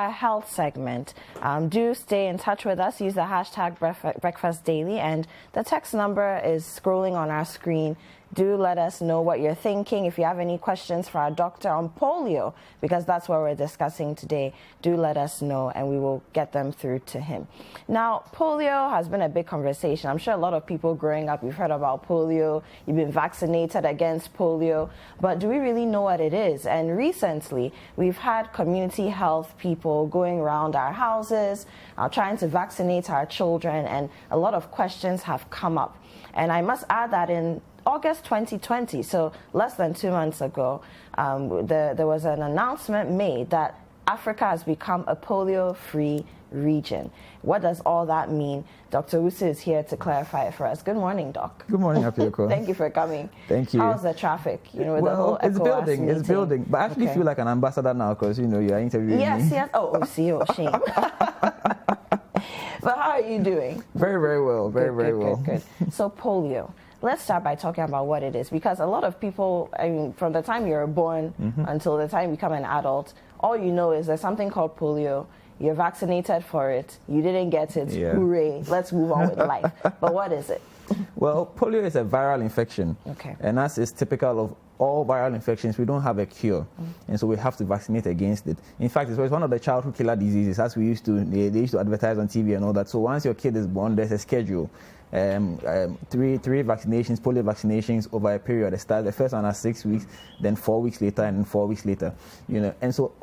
our health segment. Do stay in touch with us. Use the hashtag BreakfastDaily, and the text number is scrolling on our screen. Do let us know what you're thinking. If you have any questions for our doctor on polio, because that's what we're discussing today, do let us know and we will get them through to him. Now, polio has been a big conversation. I'm sure a lot of people growing up, you've heard about polio, you've been vaccinated against polio, but do we really know what it is? And recently, we've had community health people going around our houses, trying to vaccinate our children, and a lot of questions have come up. And I must add that in August 2020, so less than 2 months ago, there was an announcement made that Africa has become a polio-free region. What does all that mean? Dr. Owusu is here to clarify it for us. Good morning, Doc. Good morning, Apiorkor. Thank you for coming. Thank you. How's the traffic? You know, with well, the whole it's building. meeting. It's building. But I actually feel like an ambassador now because, you know, you're interviewing me. Yes. Oh, see you, shame. But how are you doing? Very, very well. Very well. Good. So polio. Let's start by talking about what it is, because a lot of people, I mean, from the time you're born until the time you become an adult, all you know is there's something called polio. You're vaccinated for it. You didn't get it. Yeah. Hooray. Let's move on with life. But what is it? Well, polio is a viral infection. Okay. And as is typical of all viral infections, we don't have a cure. And so we have to vaccinate against it. In fact, it's one of the childhood killer diseases, as we used to, they used to advertise on TV and all that. So once your kid is born, there's a schedule. Three vaccinations, polio vaccinations over a period. They start the first one at 6 weeks, then 4 weeks later, and then 4 weeks later. You know, and so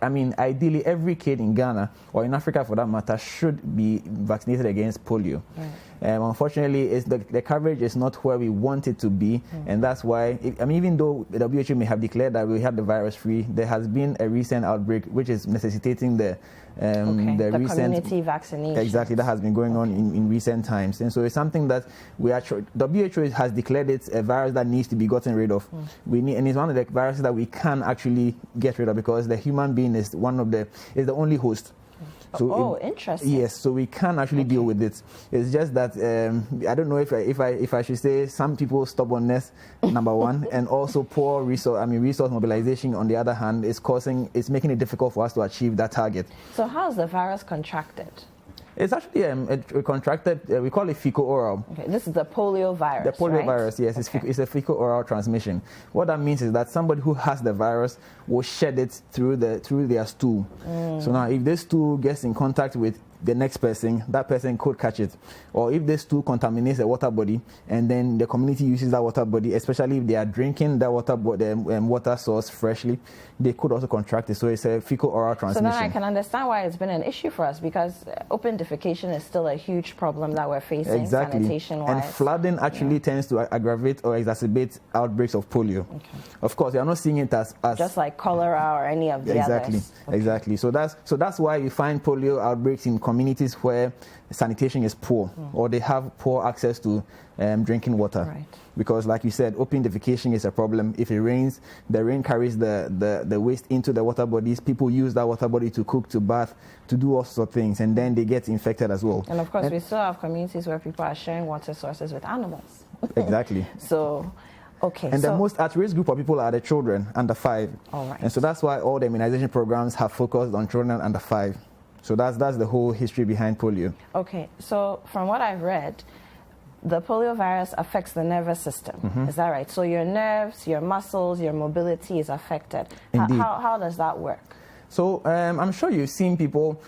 ideally, every kid in Ghana or in Africa, for that matter, should be vaccinated against polio. Right. Unfortunately, the coverage is not where we want it to be, and that's why. Even though the WHO may have declared that we have the virus free, there has been a recent outbreak which is necessitating the recent community vaccination. Exactly, that has been going on in recent times, and so it's something that WHO has declared it's a virus that needs to be gotten rid of. And it's one of the viruses that we can actually get rid of because the human being is the only host. So interesting. Yes, so we can actually deal with it. It's just that I don't know if I should say some people's stubbornness, number one, and also poor resource mobilization on the other hand it's making it difficult for us to achieve that target. So how is the virus contracted? It's actually contracted, we call it fecal-oral. Okay, this is the polio virus, The polio virus, yes. Okay. It's a fecal-oral transmission. What that means is that somebody who has the virus will shed it through their stool. So now if this stool gets in contact with the next person, that person could catch it. Or if this stool contaminates a water body and then the community uses that water body, especially if they are drinking that water source freshly, they could also contract it. So it's a fecal-oral transmission. So then I can understand why it's been an issue for us, because open defecation is still a huge problem that we're facing sanitation-wise. And flooding actually tends to aggravate or exacerbate outbreaks of polio. Okay. Of course, we are not seeing it as just like cholera or any of the others. Exactly. So that's why you find polio outbreaks in communities where sanitation is poor or they have poor access to drinking water. Right. Because like you said, open defecation is a problem. If it rains, the rain carries the waste into the water bodies. People use that water body to cook, to bath, to do all sorts of things, and then they get infected as well. And of course, we still have communities where people are sharing water sources with animals. Exactly. So, okay. And the most at-risk group of people are the children under 5. All right. And so that's why all the immunization programs have focused on children under 5. So that's the whole history behind polio. Okay, so from what I've read, the polio virus affects the nervous system. Is that right? So your nerves, your muscles, your mobility is affected. Indeed. How does that work? So I'm sure you've seen people.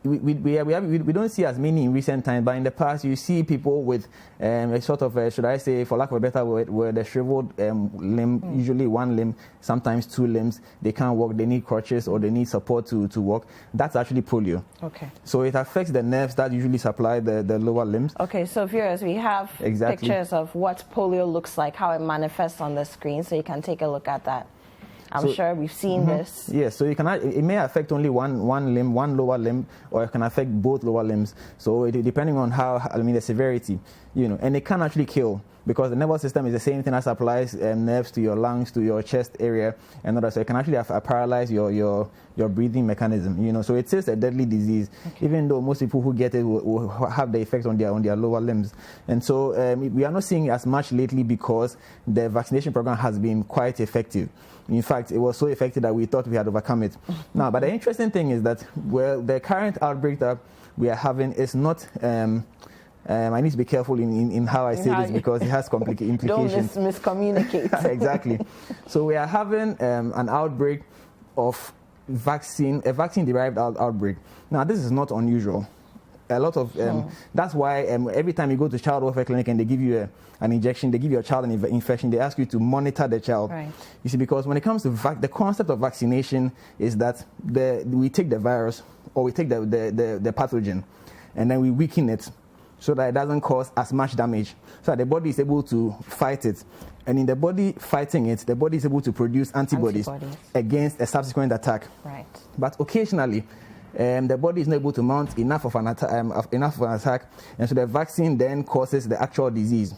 We don't see as many in recent times, but in the past you see people with a sort of, should I say, for lack of a better word, a shriveled limb, usually one limb, sometimes 2 limbs. They can't walk, they need crutches or they need support to walk. That's actually polio. Okay. So it affects the nerves that usually supply the lower limbs. Okay, so viewers, we have pictures of what polio looks like, how it manifests on the screen, so you can take a look at that. I'm sure we've seen this. Yes, so it may affect only one limb, one lower limb, or it can affect both lower limbs. So depending on the severity, and it can actually kill. because the nervous system is the same thing as applies nerves to your lungs, to your chest area, and others. So it can actually paralyze your breathing mechanism. So it is a deadly disease, even though most people who get it will have the effect on their lower limbs. And so we are not seeing it as much lately because the vaccination program has been quite effective. In fact, it was so effective that we thought we had overcome it. Now, but the interesting thing is that the current outbreak that we are having is not. I need to be careful in how I say this because it has implications. Don't miscommunicate. Exactly. So we are having an outbreak of a vaccine-derived outbreak. Now, this is not unusual. A lot of that's why every time you go to child welfare clinic and they give you an injection, they give your child an infection, they ask you to monitor the child. Right. You see, because when it comes to the concept of vaccination is that we take the virus or we take the pathogen and then we weaken it so that it doesn't cause as much damage, so that the body is able to fight it. And in the body fighting it, the body is able to produce antibodies against a subsequent attack. Right. But occasionally, the body is not able to mount enough of an attack, and so the vaccine then causes the actual disease.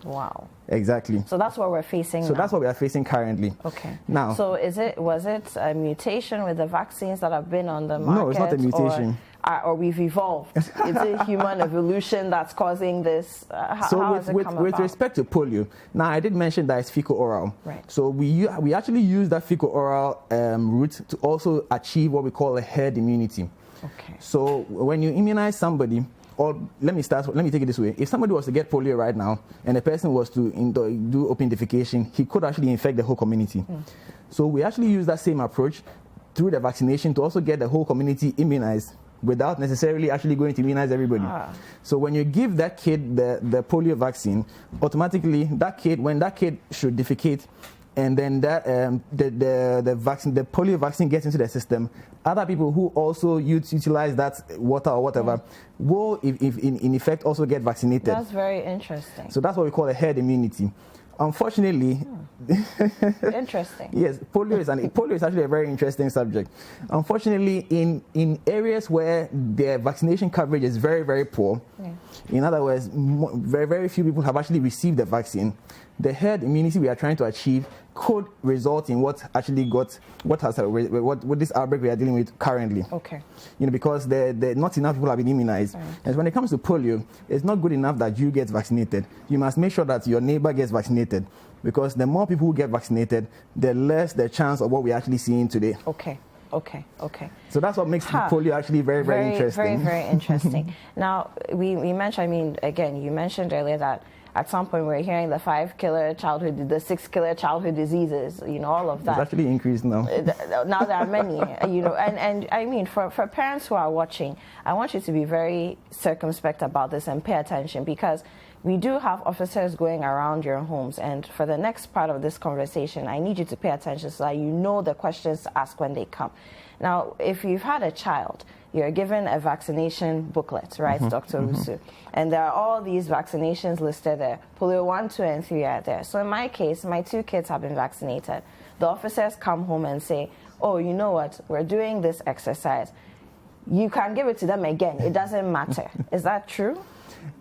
Wow. Exactly. So that's what we're facing now. That's what we are facing currently. Okay. Now. So was it a mutation with the vaccines that have been on the market? No, it's not a mutation. Or we've evolved? Is it human evolution that's causing this? How has it come about? With respect to polio, now I did mention that it's fecal-oral. Right. So we actually use that fecal-oral route to also achieve what we call a herd immunity. Okay. So when you immunize somebody, or let me take it this way. If somebody was to get polio right now and the person was to do open defecation, he could actually infect the whole community. So we actually use that same approach through the vaccination to also get the whole community immunized without necessarily actually going to immunize everybody. So when you give that kid the polio vaccine, automatically when that kid should defecate, and then that the polio vaccine gets into the system, other people who also utilize that water or whatever will, in effect, also get vaccinated. That's very interesting. So that's what we call a herd immunity. Unfortunately, interesting. Yes, polio is actually a very interesting subject. Unfortunately, in areas where the vaccination coverage is very, very poor, in other words, very, very few people have actually received the vaccine, the herd immunity we are trying to achieve could result in what this outbreak we are dealing with currently. Okay. Because not enough people have been immunized. Right. And when it comes to polio, it's not good enough that you get vaccinated. You must make sure that your neighbor gets vaccinated, because the more people who get vaccinated, the less the chance of what we're actually seeing today. Okay. So that's what makes polio actually very, very interesting. Very, very interesting. Now, we mentioned, you mentioned earlier that at some point we're hearing the 6 killer childhood diseases, all of that. It's actually increased now. Now there are many, and I mean, for parents who are watching, I want you to be very circumspect about this and pay attention, because we do have officers going around your homes, and for the next part of this conversation, I need you to pay attention so that you know the questions to ask when they come. Now, if you've had a child, you're given a vaccination booklet, right, Dr. Owusu? And there are all these vaccinations listed there. Polio 1, 2, and 3 are there. So in my case, my 2 kids have been vaccinated. The officers come home and say, oh, you know what, we're doing this exercise. You can give it to them again. It doesn't matter. Is that true?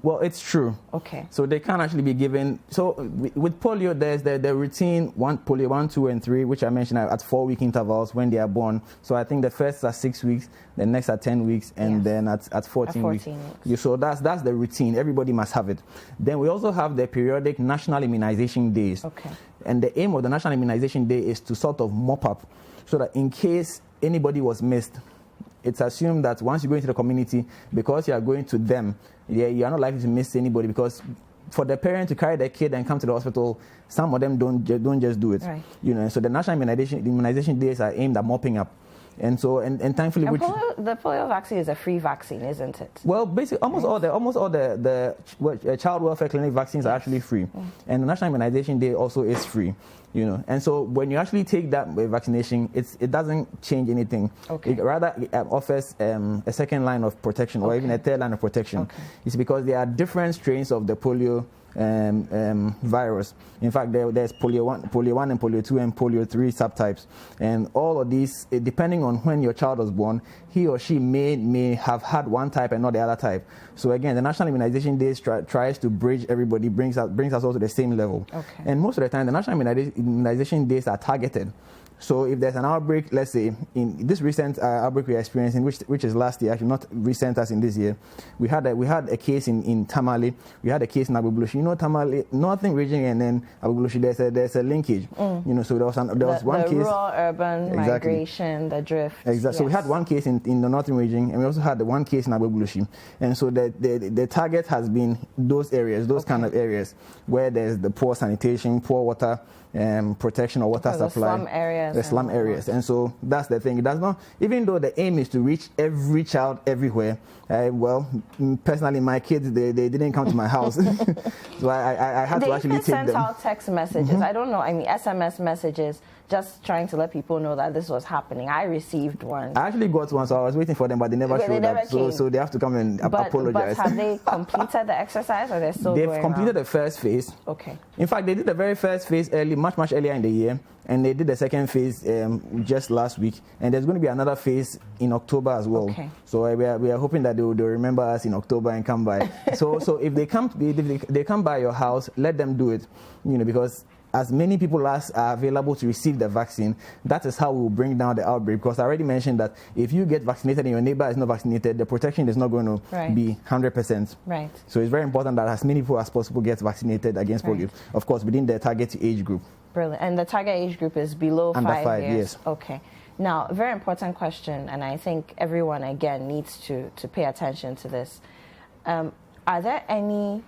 Well, it's true. Okay. So they can actually be given. So with polio, there's the routine polio 1, 2, and 3, which I mentioned at 4-week intervals when they are born. So I think the first are 6 weeks, the next are 10 weeks, and then at 14 weeks. So that's the routine. Everybody must have it. Then we also have the periodic national immunization days. Okay. And the aim of the national immunization day is to sort of mop up, so that in case anybody was missed, it's assumed that once you go into the community, because you are going to them, you are not likely to miss anybody, because for the parent to carry their kid and come to the hospital, some of them don't just do it. Right. So the national immunization days are aimed at mopping up. And so, and thankfully, the polio vaccine is a free vaccine, isn't it? Well, basically, almost all the child welfare clinic vaccines are actually free, and the national immunization day also is free. you know. And so when you actually take that vaccination, it doesn't change anything. Okay. It rather offers a second line of protection, or even a third line of protection. Okay. It's because there are different strains of the polio virus. In fact, there's polio 1 and polio 2 and polio 3 subtypes, and all of these, depending on when your child was born, he or she may have had one type and not the other type. So again, the National Immunization Days tries to bridge everybody, brings us all to the same level. Okay. And most of the time, the National Immunization Days are targeted. So if there's an outbreak, let's say in this recent outbreak we are experiencing, which is last year, actually not recent as in this year, we had a case in Tamale, we had a case in Agbogbloshie. You know, Tamale, northern region, and then Agbogbloshie, there's a linkage. You know, so there was one case. The rural-urban migration, the drift. Exactly. Yes. So we had one case in the northern region, and we also had one case in Agbogbloshie. And so the target has been those areas, those kind of areas where there's the poor sanitation, poor water protection or water supply. The slum areas. And so that's the thing. It does not, even though the aim is to reach every child everywhere, well, personally, my kids, they didn't come to my house. So I had to actually take them. They sent out text messages. I don't know, I mean, SMS messages, just trying to let people know that this was happening. I received one. I actually got one, so I was waiting for them, but they never showed up. So they have to come and apologize. But have they completed the exercise, or they're still going on? They've completed the first phase. Okay. In fact, they did the very first phase much earlier in the year, and they did the second phase just last week, and there's going to be another phase in October as well. Okay. So we are hoping that they'll remember us in October and come by. so if they come by your house, let them do it, you know, because as many people as are available to receive the vaccine, that is how we will bring down the outbreak. Because I already mentioned that if you get vaccinated and your neighbor is not vaccinated, the protection is not going to be 100%. Right. So it's very important that as many people as possible get vaccinated against polio. Of course, within the target age group. Brilliant. And the target age group is below under 5 years? Yes. Okay. Now, a very important question, and I think everyone, again, needs to pay attention to this. Are there any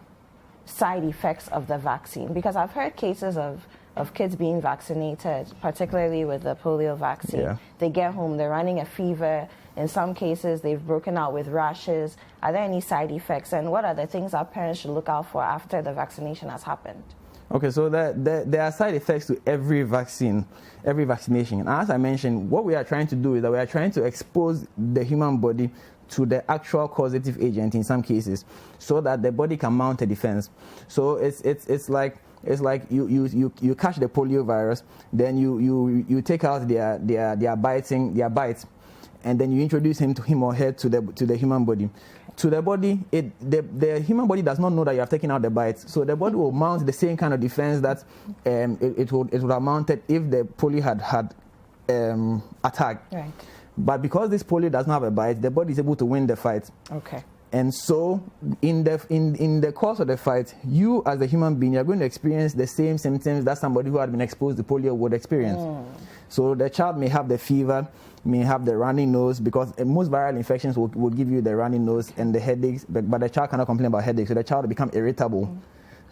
side effects of the vaccine? Because I've heard cases of kids being vaccinated, particularly with the polio vaccine. Yeah. They get home, they're running a fever. In some cases, they've broken out with rashes. Are there any side effects? And what are the things our parents should look out for after the vaccination has happened? Okay, so there are side effects to every vaccination. And as I mentioned, what we are trying to do is that we are trying to expose the human body to the actual causative agent in some cases, so that the body can mount a defense. So it's like you catch the polio virus, then you take out their bites, and then you introduce him or her to the human body. To the body, the human body does not know that you have taken out the bites, so the body will mount the same kind of defense that it would have mounted if the polio had attacked. Right. But because this polio does not have a bite, the body is able to win the fight. Okay. And so, in the course of the fight, you as a human being, you're going to experience the same symptoms that somebody who had been exposed to polio would experience. So the child may have the fever, may have the runny nose, because most viral infections will give you the runny nose and the headaches, but the child cannot complain about headaches, so the child will become irritable.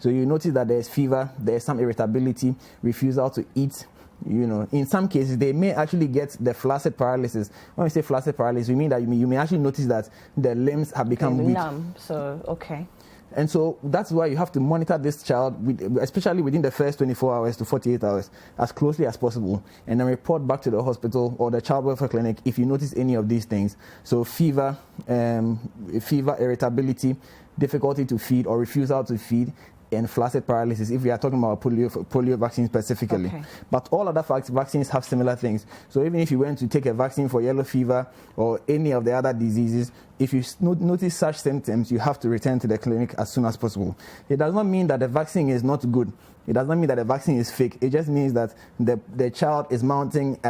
So you notice that there's fever, there's some irritability, refusal to eat. You know, in some cases, they may actually get the flaccid paralysis. When we say flaccid paralysis, we mean that you may actually notice that the limbs have become weak. Numb, so, okay. And so that's why you have to monitor this child, especially within the first 24 hours to 48 hours, as closely as possible, and then report back to the hospital or the child welfare clinic if you notice any of these things. So fever, irritability, difficulty to feed or refusal to feed, and flaccid paralysis, if we are talking about polio vaccine specifically. Okay. But all other vaccines have similar things. So even if you went to take a vaccine for yellow fever or any of the other diseases, if you notice such symptoms, you have to return to the clinic as soon as possible. It does not mean that the vaccine is not good. It does not mean that the vaccine is fake. It just means that the child is mounting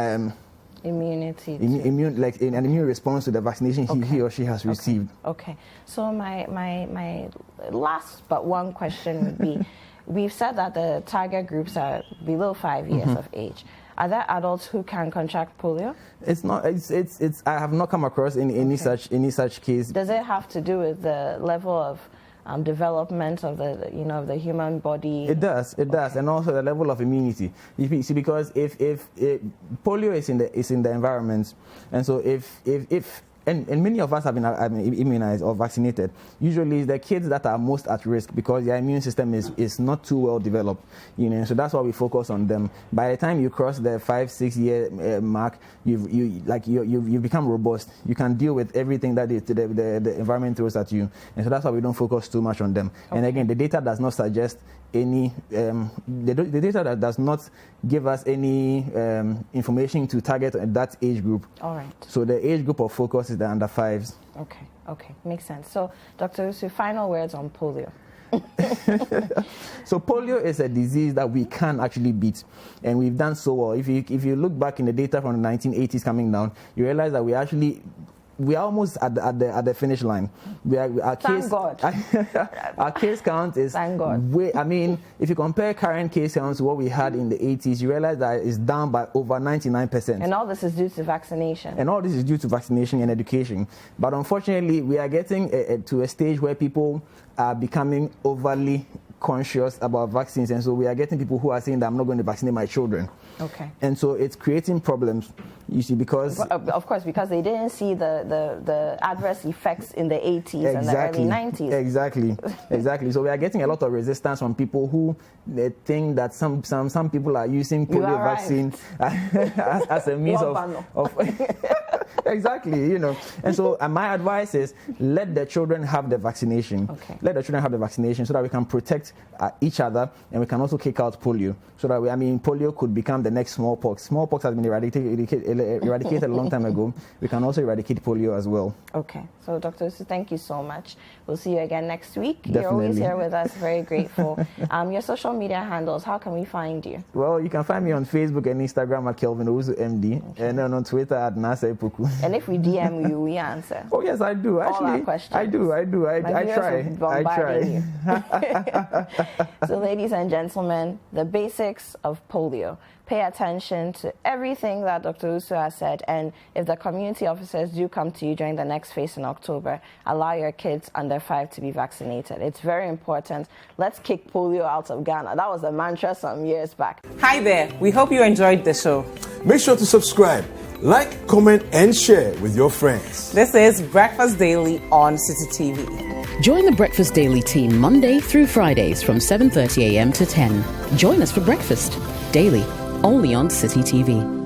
immunity, like an immune response to the vaccination he or she has received. Okay. So my last but one question would be, we've said that the target groups are below 5 years of age. Are there adults who can contract polio? It's not. It's. I have not come across any such case. Does it have to do with the level of development of the human body? It does, and also the level of immunity. You see, because if polio is in the environment, and so if and many of us have been immunized or vaccinated. Usually, it's the kids that are most at risk because their immune system is not too well developed. So that's why we focus on them. By the time you cross the 5-6 year mark, you've become robust. You can deal with everything that the environment throws at you, and so that's why we don't focus too much on them. Okay. And again, the data does not suggest any the data that does not give us any information to target that age group. All right. So the age group of focus is the under 5s. Okay, makes sense. So, Dr. Owusu, final words on polio. So polio is a disease that we can actually beat, and we've done so well. If you look back in the data from the 1980s coming down, you realize that we are almost at the finish line. Thank God. Our case count is Thank God. If you compare current case counts to what we had in the 80s, you realize that it's down by over 99%. And all this is due to vaccination. And all this is due to vaccination and education. But unfortunately, we are getting to a stage where people are becoming overly conscious about vaccines, and so we are getting people who are saying that I'm not going to vaccinate my children. Okay. And so it's creating problems, you see, because of course, because they didn't see the adverse effects in the 80s and the early 90s. Exactly. So we are getting a lot of resistance from people who think that some people are using polio vaccine as a means of exactly, And so my advice is let the children have the vaccination. Okay. Let the children have the vaccination so that we can protect each other, and we can also kick out polio. So that polio could become the next smallpox. Smallpox has been eradicated a long time ago. We can also eradicate polio as well. Okay. So, Dr. Owusu, thank you so much. We'll see you again next week. Definitely. You're always here with us. Very grateful. Your social media handles, how can we find you? Well, you can find me on Facebook and Instagram at Kelvin Owusu MD, and then on Twitter at Nasa Epoku. And if we DM you, we answer. Oh yes, I do. Actually, all our questions. I do. I try. So, ladies and gentlemen, the basics of polio. Pay attention to everything that Dr. Owusu has said, and if the community officers do come to you during the next phase in October, allow your kids under 5 to be vaccinated. It's very important. Let's kick polio out of Ghana. That was a mantra some years back. Hi there. We hope you enjoyed the show. Make sure to subscribe, like, comment, and share with your friends. This is Breakfast Daily on Citi TV. Join the Breakfast Daily team Monday through Fridays from 7:30 a.m. to 10. Join us for breakfast daily, only on Citi TV.